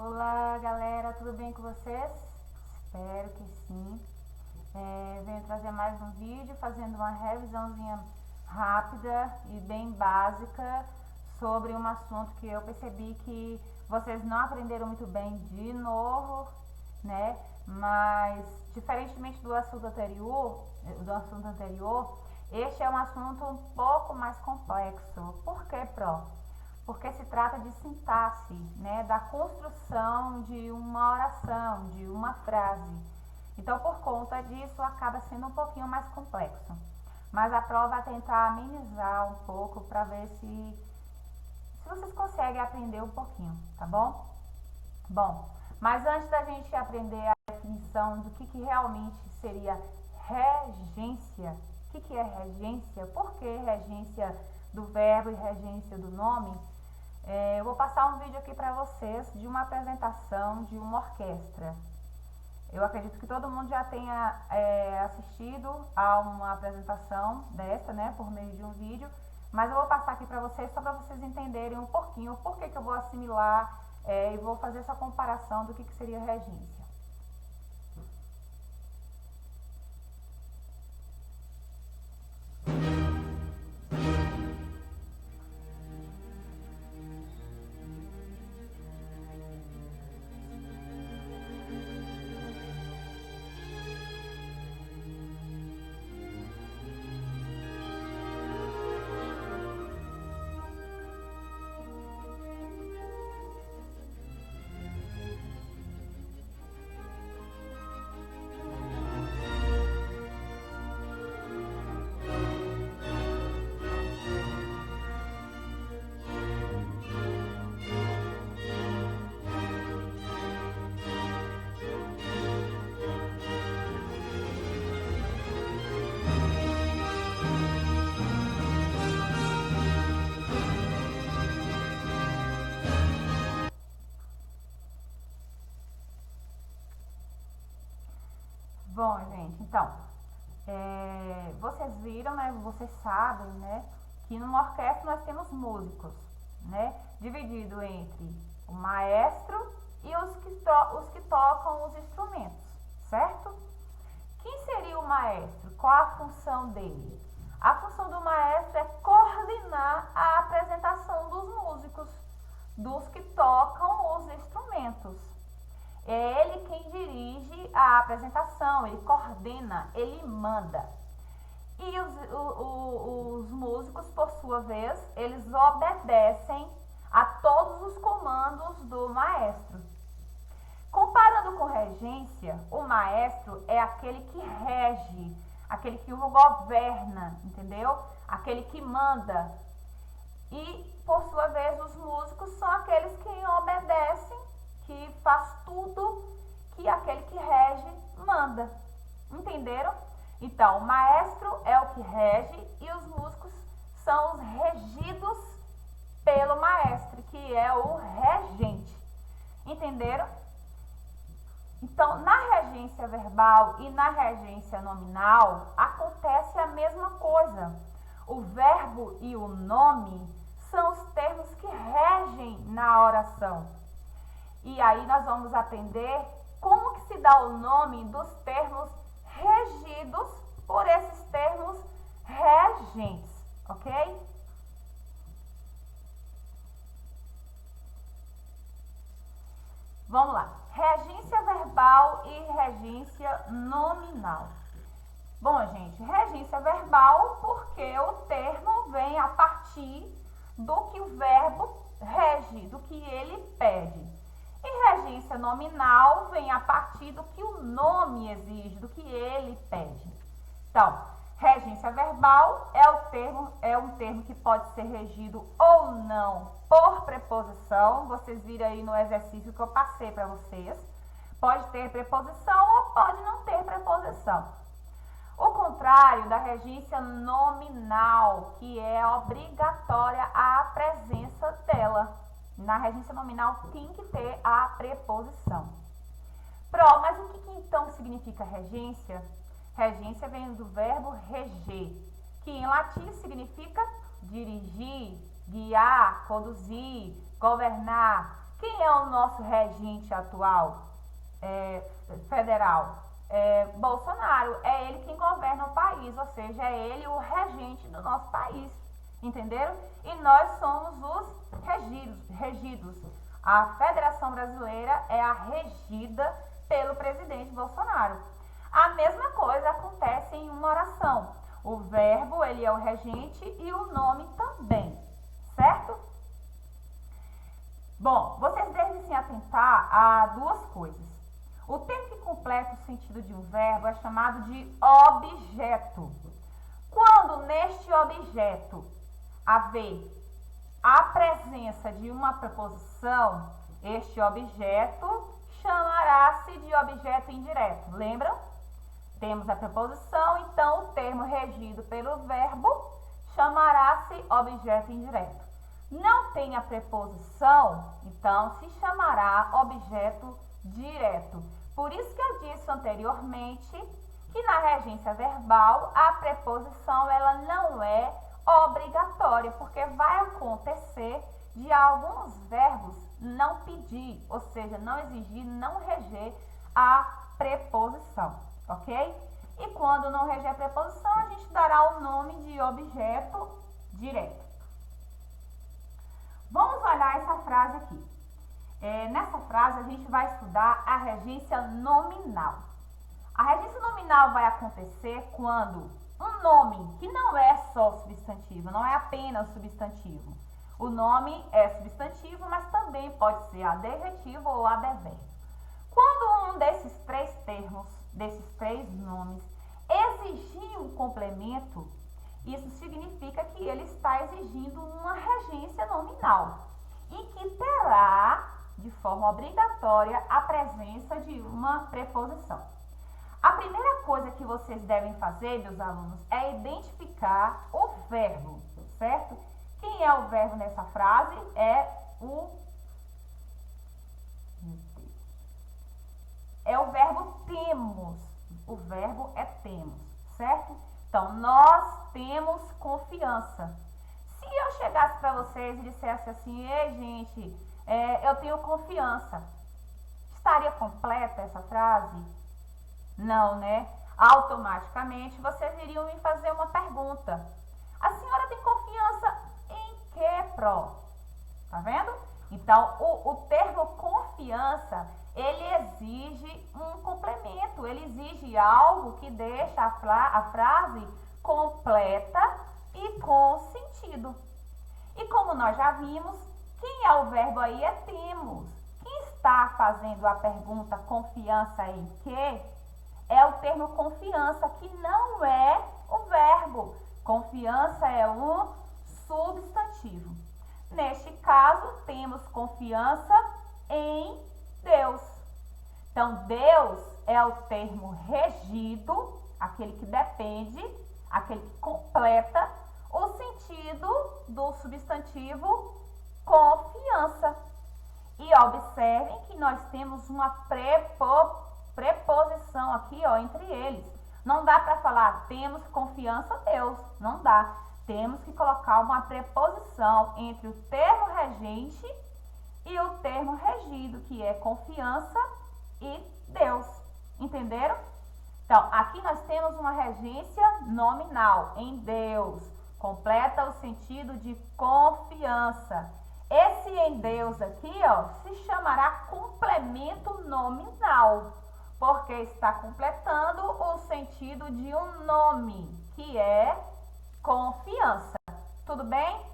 Olá galera, tudo bem com vocês? Espero que sim. Venho trazer mais um vídeo fazendo uma revisãozinha rápida e bem básica sobre um assunto que eu percebi que vocês não aprenderam muito bem de novo, né? Mas diferentemente do assunto anterior, este é um assunto um pouco mais complexo. Por que, Pro? Porque se trata de sintaxe, né, da construção de uma oração, de uma frase. Então, por conta disso, acaba sendo um pouquinho mais complexo. Mas a prova vai tentar amenizar um pouco para ver se vocês conseguem aprender um pouquinho, tá bom? Bom, mas antes da gente aprender a definição do que realmente seria regência, o que é regência, por que regência do verbo e regência do nome, eu vou passar um vídeo aqui para vocês de uma apresentação de uma orquestra. Eu acredito que todo mundo já tenha assistido a uma apresentação dessa, né, por meio de um vídeo, mas eu vou passar aqui para vocês só para vocês entenderem um pouquinho por que eu vou assimilar e vou fazer essa comparação do que seria regência. Bom, gente, então, vocês viram, né, vocês sabem, né, que numa orquestra nós temos músicos, né, dividido entre o maestro e os que tocam os instrumentos, certo? Quem seria o maestro? Qual a função dele? A função do maestro é coordenar a apresentação dos músicos, dos que tocam os instrumentos. É ele quem dirige a apresentação, ele coordena, ele manda. E os músicos, por sua vez, eles obedecem a todos os comandos do maestro. Comparando com regência, o maestro é aquele que rege, aquele que o governa, entendeu? Aquele que manda. E, por sua vez, os músicos são aqueles que obedecem, que faz tudo que aquele que rege manda. Entenderam? Então, o maestro é o que rege e os músicos são os regidos pelo maestro, que é o regente. Entenderam? Então, na regência verbal e na regência nominal, acontece a mesma coisa. O verbo e o nome são os termos que regem na oração. E aí nós vamos aprender como que se dá o nome dos termos regidos por esses termos regentes, ok? Vamos lá. Regência verbal e regência nominal. Bom, gente, regência verbal porque o termo vem a partir do que o verbo rege, do que ele pede. E regência nominal vem a partir do que o nome exige, do que ele pede. Então, regência verbal é um termo que pode ser regido ou não por preposição. Vocês viram aí no exercício que eu passei para vocês. Pode ter preposição ou pode não ter preposição. O contrário da regência nominal, que é obrigatória a presença dela. Na regência nominal tem que ter a preposição. Mas o que então significa regência? Regência vem do verbo reger, que em latim significa dirigir, guiar, conduzir, governar, Quem é o nosso regente atual federal? Bolsonaro. É ele quem governa o país, ou seja, é ele o regente do nosso país. Entenderam? E nós somos os regidos. A Federação Brasileira é a regida pelo presidente Bolsonaro. A mesma coisa acontece em uma oração. O verbo, ele é o regente e o nome também, certo? Bom, vocês devem se atentar a duas coisas. O termo que completa o sentido de um verbo é chamado de objeto. Quando neste objeto haver a presença de uma preposição, este objeto chamará-se de objeto indireto. Lembram? Temos a preposição, então o termo regido pelo verbo chamará-se objeto indireto. Não tem a preposição, então se chamará objeto direto. Por isso que eu disse anteriormente que na regência verbal a preposição ela não é obrigatória, porque vai acontecer de alguns verbos não pedir, ou seja, não exigir, não reger a preposição, ok? E quando não reger a preposição, a gente dará o nome de objeto direto. Vamos olhar essa frase aqui. Nessa frase, a gente vai estudar a regência nominal. A regência nominal vai acontecer quando um nome que não é só substantivo, não é apenas substantivo. O nome é substantivo, mas também pode ser adjetivo ou advérbio. Quando um desses três termos, desses três nomes, exigir um complemento, isso significa que ele está exigindo uma regência nominal e que terá, de forma obrigatória, a presença de uma preposição. A primeira coisa que vocês devem fazer, meus alunos, é identificar o verbo, certo? Quem é o verbo nessa frase? É o verbo temos. O verbo é temos, certo? Então, nós temos confiança. Se eu chegasse para vocês e dissesse assim, ei, gente, eu tenho confiança, estaria completa essa frase? Não, né? Automaticamente, vocês iriam me fazer uma pergunta. A senhora tem confiança em quê, Pro? Tá vendo? Então, o termo confiança, ele exige um complemento, ele exige algo que deixa a frase completa e com sentido. E como nós já vimos, quem é o verbo aí é temos. Quem está fazendo a pergunta confiança em quê? É o termo confiança, que não é o verbo. Confiança é um substantivo. Neste caso, temos confiança em Deus. Então, Deus é o termo regido, aquele que depende, aquele que completa o sentido do substantivo confiança. E observem que nós temos uma preposição aqui, ó, entre eles. Não dá para falar temos confiança em Deus, não dá. Temos que colocar uma preposição entre o termo regente e o termo regido, que é confiança e Deus. Entenderam? Então, aqui nós temos uma regência nominal em Deus. Completa o sentido de confiança. Esse em Deus aqui, ó, se chamará complemento nominal, porque está completando o sentido de um nome, que é confiança. Tudo bem?